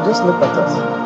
just look at us.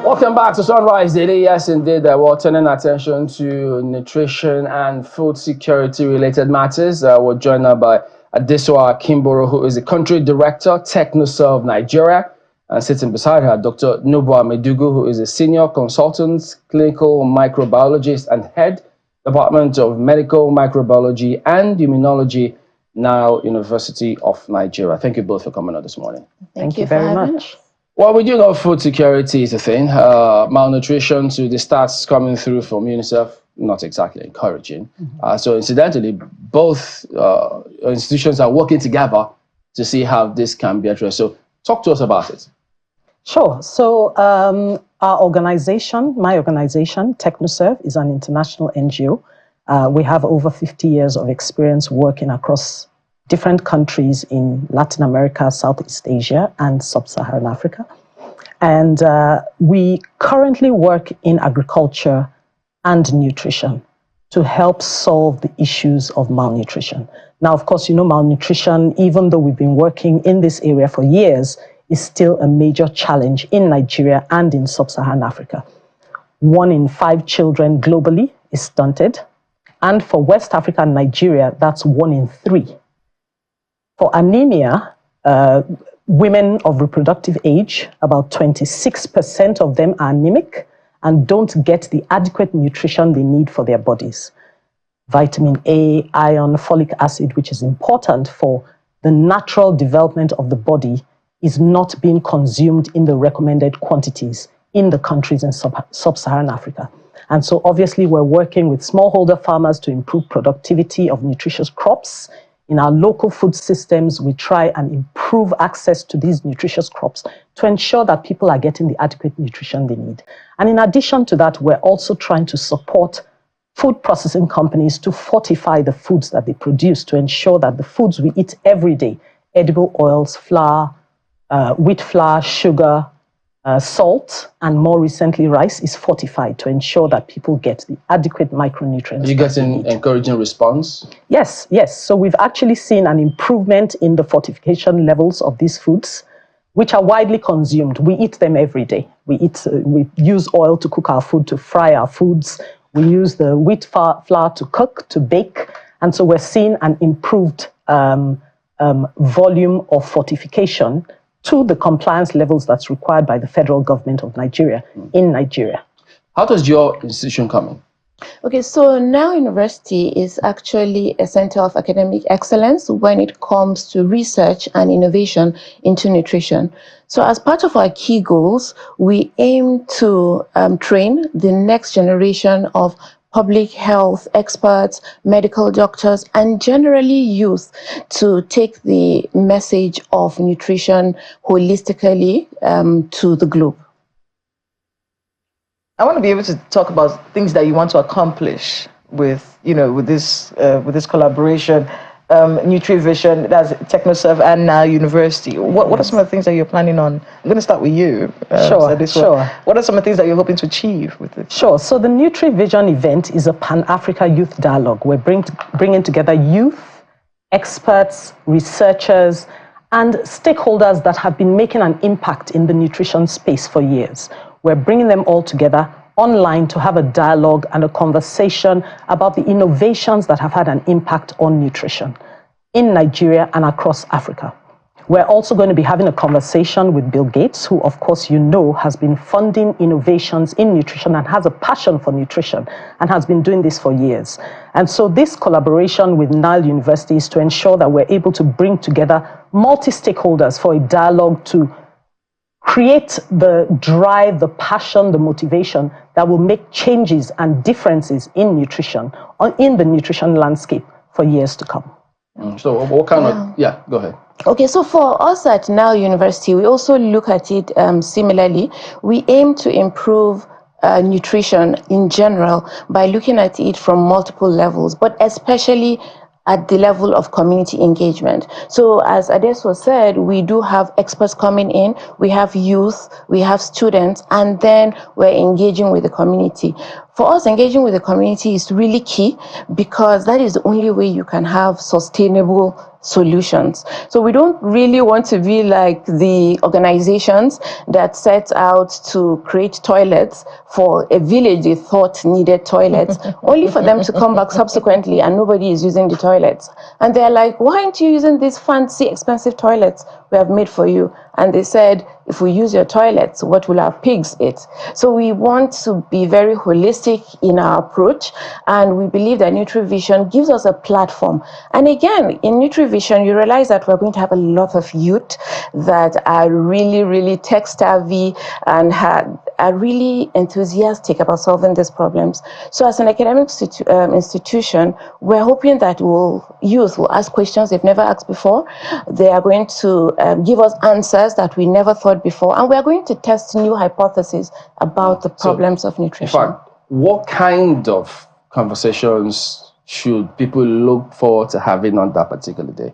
Welcome back to Sunrise Daily. Yes, indeed, we're turning attention to nutrition and food security related matters. We're joined now by Adesua Kimboro, who is the country director, Technoserve Nigeria, and sitting beside her, Dr. Nubua Medugu, who is a senior consultant, clinical microbiologist, and head Department of Medical Microbiology and Immunology, Nile University of Nigeria. Thank you both for coming on this morning. Thank you very much. Well, we do know food security is a thing. Malnutrition, to the stats coming through from UNICEF, not exactly encouraging. So incidentally, both institutions are working together to see how this can be addressed. So talk to us about it. Sure. So our organization, my organization, Technoserve, is an international NGO. We have over 50 years of experience working across different countries in Latin America, Southeast Asia, and Sub-Saharan Africa. And we currently work in agriculture and nutrition to help solve the issues of malnutrition. Now, of course, you know, malnutrition, even though we've been working in this area for years, is still a major challenge in Nigeria and in Sub-Saharan Africa. 1 in 5 children globally is stunted. And for West Africa and Nigeria, that's 1 in 3. For anemia, women of reproductive age, about 26% of them are anemic and don't get the adequate nutrition they need for their bodies. Vitamin A, iron, folic acid, which is important for the natural development of the body, is not being consumed in the recommended quantities in the countries in Sub-Saharan Africa. And so obviously we're working with smallholder farmers to improve productivity of nutritious crops. In our local food systems, we try and improve access to these nutritious crops to ensure that people are getting the adequate nutrition they need. And in addition to that, we're also trying to support food processing companies to fortify the foods that they produce to ensure that the foods we eat every day, edible oils, flour, wheat flour, sugar, salt, and more recently rice, is fortified to ensure that people get the adequate micronutrients. Are you getting encouraging response? Yes. So we've actually seen an improvement in the fortification levels of these foods, which are widely consumed. We eat them every day. We use oil to cook our food, to fry our foods. We use the wheat flour to cook, to bake. And so we're seeing an improved volume of fortification to the compliance levels that's required by the federal government of Nigeria in Nigeria. How does your institution come in? Okay, so Nile University is actually a center of academic excellence when it comes to research and innovation into nutrition. So as part of our key goals, we aim to train the next generation of public health experts, medical doctors, and generally youth to take the message of nutrition holistically to the globe. I want to be able to talk about things that you want to accomplish with this collaboration. Nutrivision, that's Technoserve and Nile University. What are some of the things that you're planning on? I'm going to start with you. Sure. What are some of the things that you're hoping to achieve with it? Sure. So the Nutrivision event is a Pan-Africa youth dialogue. We're bringing together youth, experts, researchers, and stakeholders that have been making an impact in the nutrition space for years. We're bringing them all together online to have a dialogue and a conversation about the innovations that have had an impact on nutrition in Nigeria and across Africa. We're also going to be having a conversation with Bill Gates, who, of course, you know, has been funding innovations in nutrition and has a passion for nutrition and has been doing this for years. And so this collaboration with Nile University is to ensure that we're able to bring together multi-stakeholders for a dialogue to create the drive, the passion, the motivation that will make changes and differences in nutrition, in the nutrition landscape for years to come. So what kind of, go ahead. Okay, so for us at Nile University, we also look at it similarly. We aim to improve nutrition in general by looking at it from multiple levels, but especially at the level of community engagement. So as Adesua said, we do have experts coming in, we have youth, we have students, and then we're engaging with the community. For us, engaging with the community is really key because that is the only way you can have sustainable solutions. So we don't really want to be like the organizations that set out to create toilets for a village they thought needed toilets, only for them to come back subsequently and nobody is using the toilets. And they're like, why aren't you using these fancy, expensive toilets we have made for you? And they said, if we use your toilets, what will our pigs eat? So we want to be very holistic in our approach, and we believe that NutriVision gives us a platform. And again, in NutriVision, you realize that we're going to have a lot of youth that are really, really tech savvy and are really enthusiastic about solving these problems. So as an academic institution, we're hoping that youth will ask questions they've never asked before. They are going to give us answers that we never thought before, and we're going to test new hypotheses about the problems of nutrition. In fact, what kind of conversations should people look forward to having on that particular day?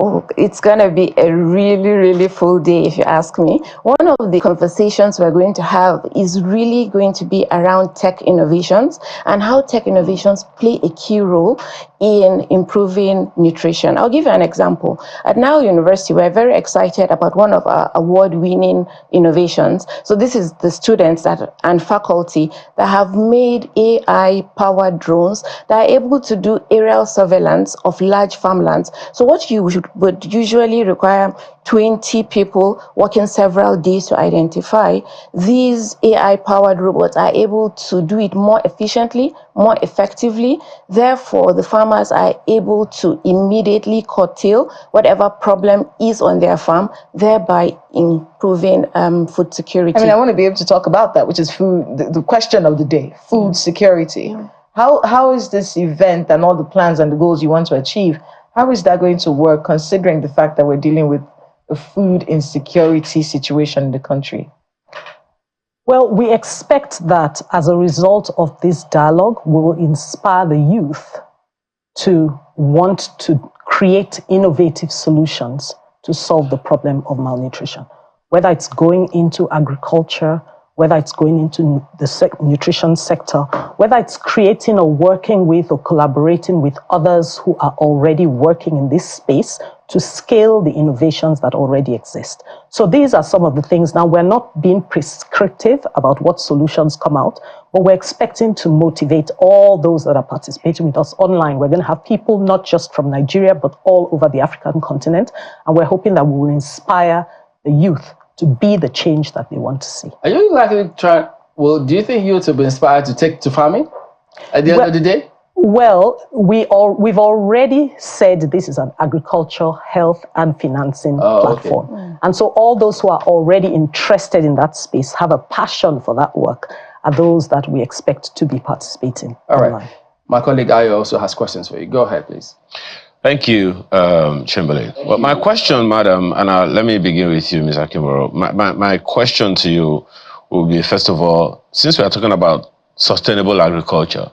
Oh, it's going to be a really, really full day, if you ask me. One of the conversations we're going to have is really going to be around tech innovations and how tech innovations play a key role in improving nutrition. I'll give you an example. At Nile University, we're very excited about one of our award-winning innovations. So this is the students and faculty that have made AI-powered drones that are able to do aerial surveillance of large farmlands. So what you would usually require 20 people working several days to identify, these AI-powered robots are able to do it more efficiently, more effectively. Therefore, the farmers are able to immediately curtail whatever problem is on their farm, thereby improving food security. I mean, I want to be able to talk about that, which is food, the question of the day, food security. How is this event and all the plans and the goals you want to achieve, how is that going to work, considering the fact that we're dealing with a food insecurity situation in the country? Well, we expect that as a result of this dialogue, we will inspire the youth to want to create innovative solutions to solve the problem of malnutrition, whether it's going into agriculture, whether it's going into the nutrition sector, whether it's creating or working with or collaborating with others who are already working in this space to scale the innovations that already exist. So these are some of the things. Now, we're not being prescriptive about what solutions come out, but we're expecting to motivate all those that are participating with us online. We're going to have people not just from Nigeria, but all over the African continent. And we're hoping that we will inspire the youth to be the change that they want to see. Are you likely to try? Well, do you think youth will be inspired to take to farming at the end of the day? Well, we've already said this is an agriculture, health, and financing platform. Okay. And so all those who are already interested in that space, have a passion for that work, are those that we expect to be participating. All right. My colleague Ayo also has questions for you. Go ahead, please. Thank you, Chamberlain. Well, my question, madam, and let me begin with you, Ms. Akimboro. My question to you will be, first of all, since we are talking about sustainable agriculture,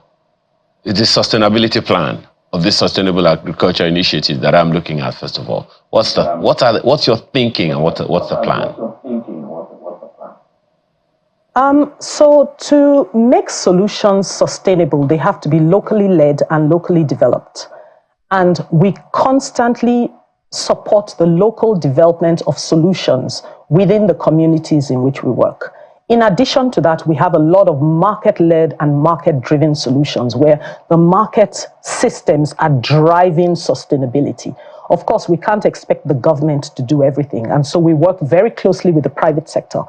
the sustainability plan of this sustainable agriculture initiative that I'm looking at, first of all, what's your thinking and what's the plan? So to make solutions sustainable, they have to be locally led and locally developed. And we constantly support the local development of solutions within the communities in which we work. In addition to that, we have a lot of market-led and market-driven solutions where the market systems are driving sustainability. Of course, we can't expect the government to do everything. And so we work very closely with the private sector.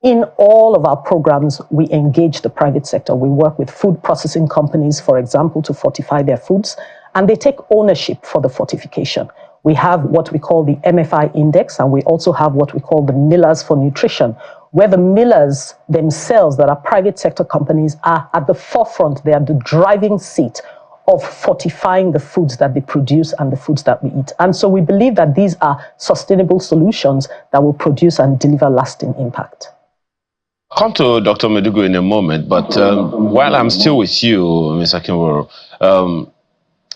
In all of our programs, we engage the private sector. We work with food processing companies, for example, to fortify their foods, and they take ownership for the fortification. We have what we call the MFI index, and we also have what we call the Millers for Nutrition, where the millers themselves, that are private sector companies, are at the forefront. They are the driving seat of fortifying the foods that they produce and the foods that we eat. And so we believe that these are sustainable solutions that will produce and deliver lasting impact. I'll come to Dr. Medugu in a moment, but while I'm still with you, Ms. Akimboro,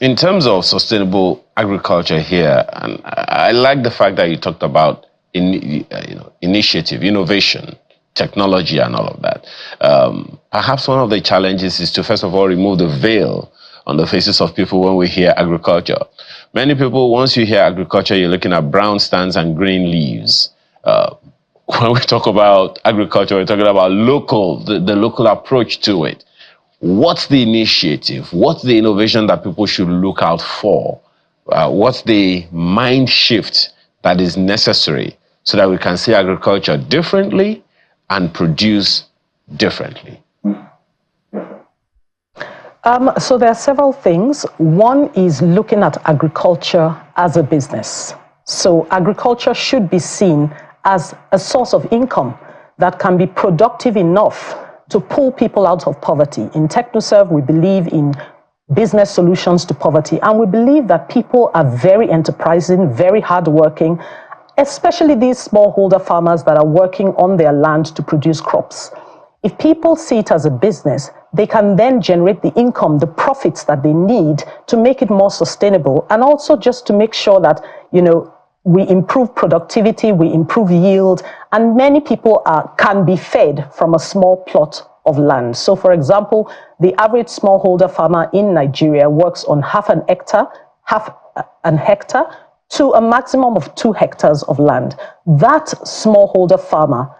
in terms of sustainable agriculture here, and I like the fact that you talked about initiative, innovation, technology and all of that. Perhaps one of the challenges is to, first of all, remove the veil on the faces of people when we hear agriculture. Many people, once you hear agriculture, you're looking at brown stands and green leaves. When we talk about agriculture, we're talking about the local approach to it. What's the initiative? What's the innovation that people should look out for? What's the mind shift that is necessary so that we can see agriculture differently and produce differently? So there are several things. One is looking at agriculture as a business. So agriculture should be seen as a source of income that can be productive enough to pull people out of poverty. In Technoserve, we believe in business solutions to poverty, and we believe that people are very enterprising, very hardworking, especially these smallholder farmers that are working on their land to produce crops. If people see it as a business, they can then generate the income, the profits that they need to make it more sustainable, and also just to make sure that, we improve productivity, we improve yield, and many people can be fed from a small plot of land. So, for example, the average smallholder farmer in Nigeria works on half an hectare to a maximum of 2 hectares of land. That smallholder farmer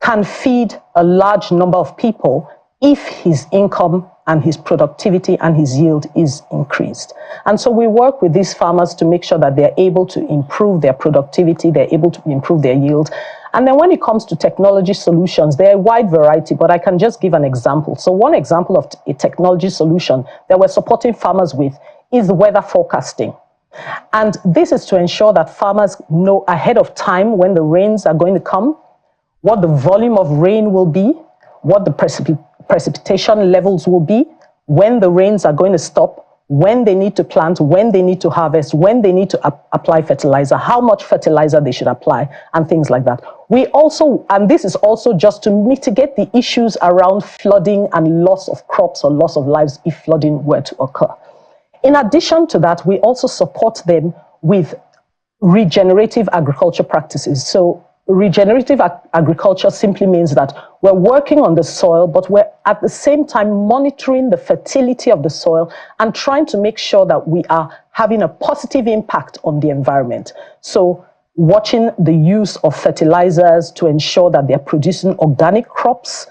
can feed a large number of people if his income and his productivity and his yield is increased. And so we work with these farmers to make sure that they're able to improve their productivity, they're able to improve their yield. And then when it comes to technology solutions, there are a wide variety, but I can just give an example. So one example of a technology solution that we're supporting farmers with is weather forecasting. And this is to ensure that farmers know ahead of time when the rains are going to come, what the volume of rain will be, what the precipitation levels will be, when the rains are going to stop, when they need to plant, when they need to harvest, when they need to apply fertilizer, how much fertilizer they should apply, and things like that. We also, and this is also just to mitigate the issues around flooding and loss of crops or loss of lives if flooding were to occur. In addition to that, we also support them with regenerative agriculture practices. So regenerative agriculture simply means that we're working on the soil, but we're at the same time monitoring the fertility of the soil and trying to make sure that we are having a positive impact on the environment. So watching the use of fertilizers to ensure that they're producing organic crops,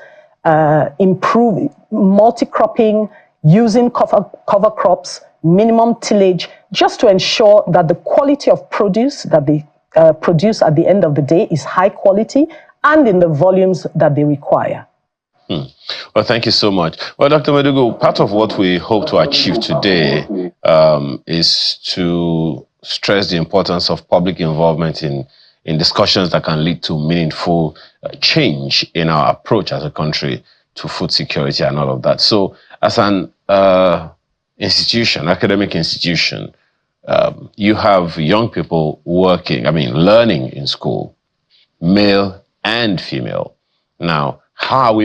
improve multi-cropping, using cover crops, minimum tillage, just to ensure that the quality of produce that they produce at the end of the day is high quality and in the volumes that they require. Well, thank you so much. Well, Dr. Medugu, part of what we hope to achieve today is to stress the importance of public involvement in discussions that can lead to meaningful change in our approach as a country to food security and all of that. So as an institution, academic institution, you have young people learning in school, male and female. Now, how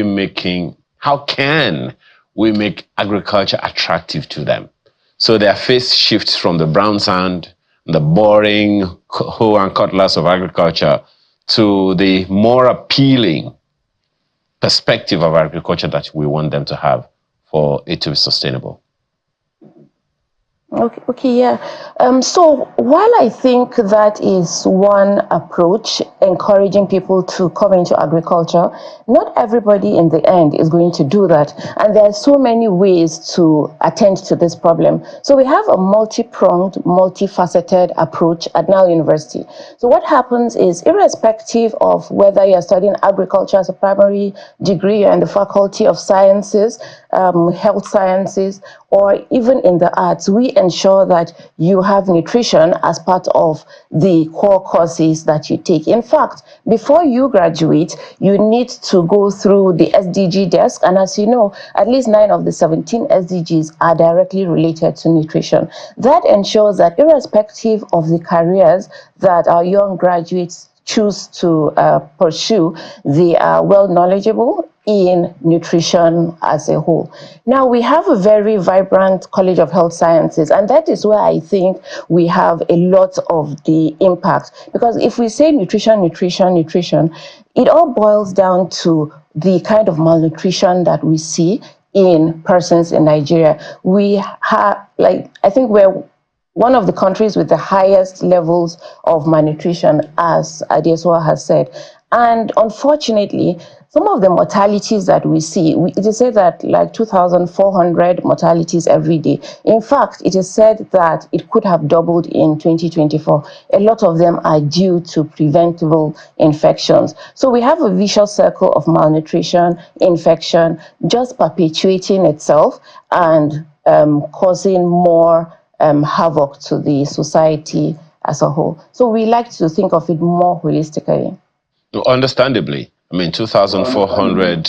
can we make agriculture attractive to them? So their face shifts from the brown sand, the boring hoe and cutlass of agriculture, to the more appealing perspective of agriculture that we want them to have for it to be sustainable. Okay, yeah. So while I think that is one approach, encouraging people to come into agriculture, not everybody in the end is going to do that. And there are so many ways to attend to this problem. So we have a multi-pronged, multifaceted approach at Nile University. So what happens is, irrespective of whether you're studying agriculture as a primary degree, you're in the Faculty of Sciences, Health Sciences, or even in the arts, we ensure that you have nutrition as part of the core courses that you take. In fact, before you graduate, you need to go through the SDG desk. And as you know, at least 9 of the 17 SDGs are directly related to nutrition. That ensures that irrespective of the careers that our young graduates choose to pursue, they are well knowledgeable in nutrition as a whole. Now, we have a very vibrant College of Health Sciences, and that is where I think we have a lot of the impact. Because if we say nutrition, nutrition, nutrition, it all boils down to the kind of malnutrition that we see in persons in Nigeria. We have, like, I think we're one of the countries with the highest levels of malnutrition, as Adesua has said. And unfortunately, some of the mortalities that we see, it is said that like 2,400 mortalities every day. In fact, it is said that it could have doubled in 2024. A lot of them are due to preventable infections. So we have a vicious circle of malnutrition, infection, just perpetuating itself and causing more havoc to the society as a whole. So we like to think of it more holistically. Understandably, I mean, 2,400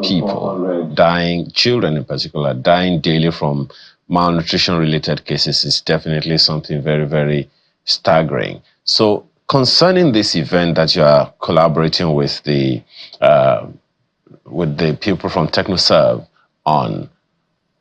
people dying, children in particular, dying daily from malnutrition-related cases is definitely something very, very staggering. So, concerning this event that you are collaborating with the people from Technoserve on,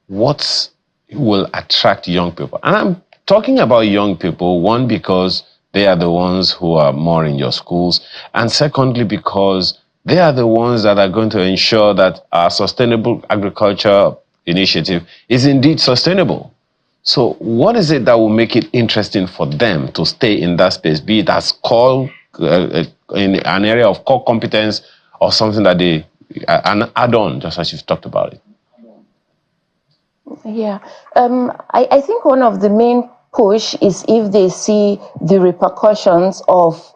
what will attract young people? And I'm talking about young people, one, because they are the ones who are more in your schools, and secondly, because they are the ones that are going to ensure that our sustainable agriculture initiative is indeed sustainable. So what is it that will make it interesting for them to stay in that space, be it as core, in an area of core competence, or something that they, an add-on, just as you've talked about it? Yeah, I think one of the main push is if they see the repercussions of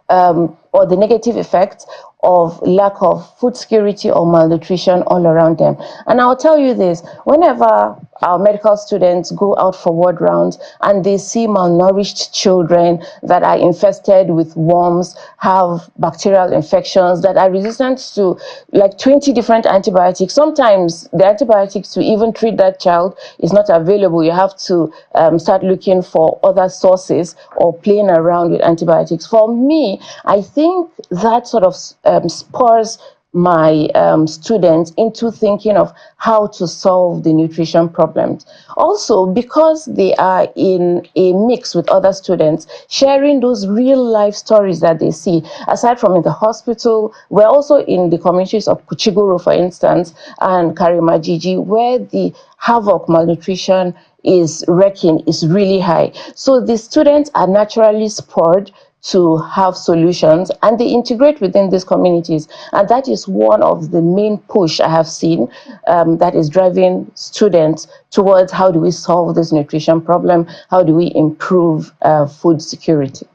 or the negative effects of lack of food security or malnutrition all around them. And I'll tell you this, whenever our medical students go out for ward rounds and they see malnourished children that are infested with worms, have bacterial infections, that are resistant to like 20 different antibiotics, sometimes the antibiotics to even treat that child is not available. You have to start looking for other sources or playing around with antibiotics. For me, I think that sort of spurs my students into thinking of how to solve the nutrition problems. Also, because they are in a mix with other students, sharing those real life stories that they see, aside from in the hospital, we're also in the communities of Kuchiguru, for instance, and Karimajiji, where the havoc malnutrition is wrecking is really high. So the students are naturally spurred to have solutions, and they integrate within these communities. And that is one of the main push I have seen that is driving students towards how do we solve this nutrition problem, how do we improve food security.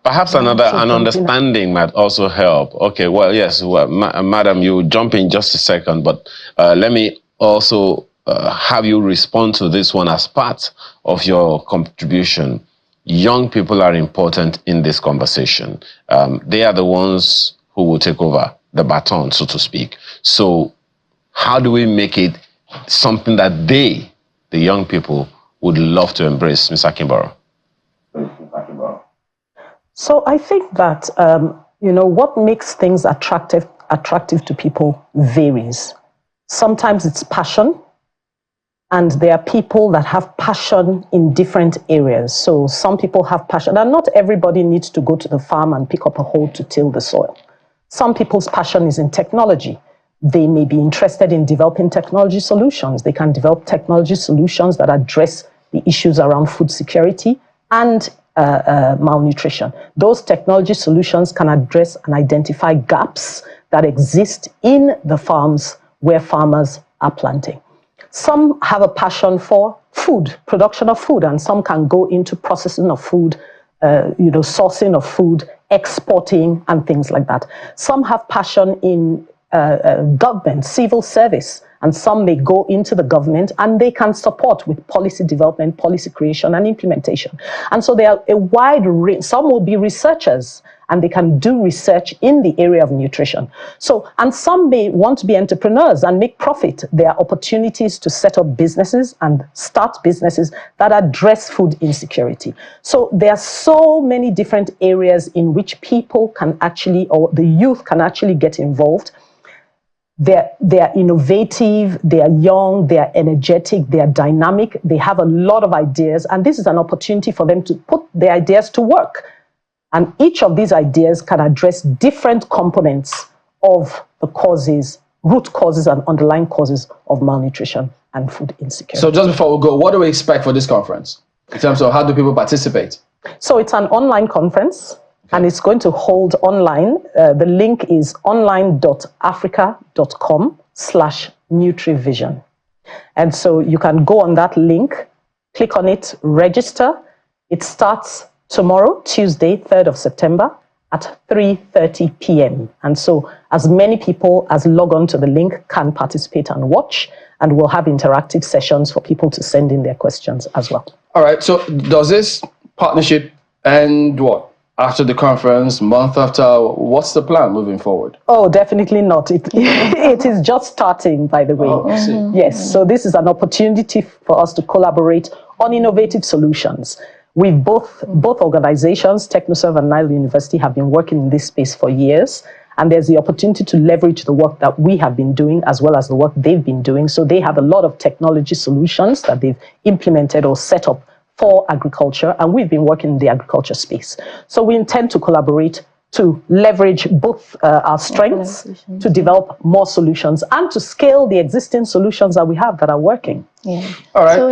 Perhaps an understanding might also help. Okay, well, yes, well, Madam, you jump in just a second, but let me also have you respond to this one as part of your contribution. Young people are important in this conversation. They are the ones who will take over the baton, so to speak. So how do we make it something that they, the young people, would love to embrace, Ms. Akimboro? So I think that, what makes things attractive to people varies. Sometimes it's passion. And there are people that have passion in different areas. So some people have passion, and not everybody needs to go to the farm and pick up a hoe to till the soil. Some people's passion is in technology. They may be interested in developing technology solutions. They can develop technology solutions that address the issues around food security and malnutrition. Those technology solutions can address and identify gaps that exist in the farms where farmers are planting. Some have a passion for food, production of food, and some can go into processing of food, sourcing of food, exporting, and things like that. Some have passion in government, civil service, and some may go into the government, and they can support with policy development, policy creation, and implementation. And so there are a wide range. Some will be researchers, and they can do research in the area of nutrition. So, and some may want to be entrepreneurs and make profit. There are opportunities to set up businesses and start businesses that address food insecurity. So there are so many different areas in which people can actually, or the youth can actually get involved. They're innovative, they are young, they are energetic, they are dynamic, they have a lot of ideas, and this is an opportunity for them to put their ideas to work. And each of these ideas can address different components of the causes, root causes and underlying causes of malnutrition and food insecurity. So just before we go, what do we expect for this conference in terms of how do people participate? So it's an online conference, and it's going to hold online. The link is online.africa.com/Nutrivision. And so you can go on that link, click on it, register. It starts tomorrow, Tuesday, 3rd of September at 3:30 p.m. And so as many people as log on to the link can participate and watch, and we'll have interactive sessions for people to send in their questions as well. All right, so does this partnership end what? After the conference, month after? What's the plan moving forward? Oh, definitely not. It is just starting, by the way. Oh, I see. Yes, so this is an opportunity for us to collaborate on innovative solutions. We've both organizations, Technoserve and Nile University, have been working in this space for years. And there's the opportunity to leverage the work that we have been doing as well as the work they've been doing. So they have a lot of technology solutions that they've implemented or set up for agriculture, and we've been working in the agriculture space. So we intend to collaborate to leverage both our strengths to develop more solutions and to scale the existing solutions that we have that are working. Yeah. All right. So,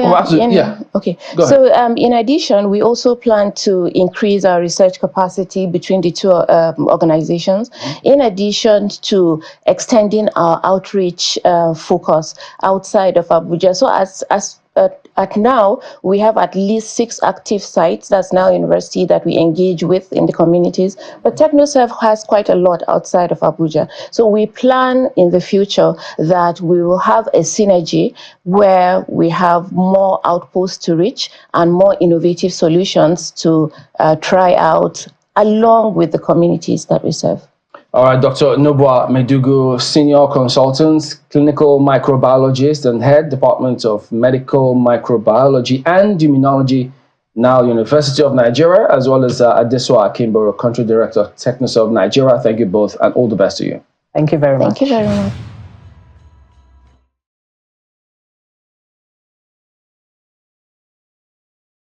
Okay. Go ahead. So in addition, we also plan to increase our research capacity between the two organizations, in addition to extending our outreach focus outside of Abuja. So at now, we have at least 6 active sites, that's Nile University, that we engage with in the communities. But Technoserve has quite a lot outside of Abuja. So we plan in the future that we will have a synergy where we have more outposts to reach and more innovative solutions to try out along with the communities that we serve. All right, Dr. Nubwa Medugu, Senior Consultant, Clinical Microbiologist and Head Department of Medical Microbiology and Immunology, Nile University of Nigeria, as well as Adesua Akimboro, Country Director, Technoserve Nigeria. Thank you both and all the best to you. Thank you very much. Thank you very much.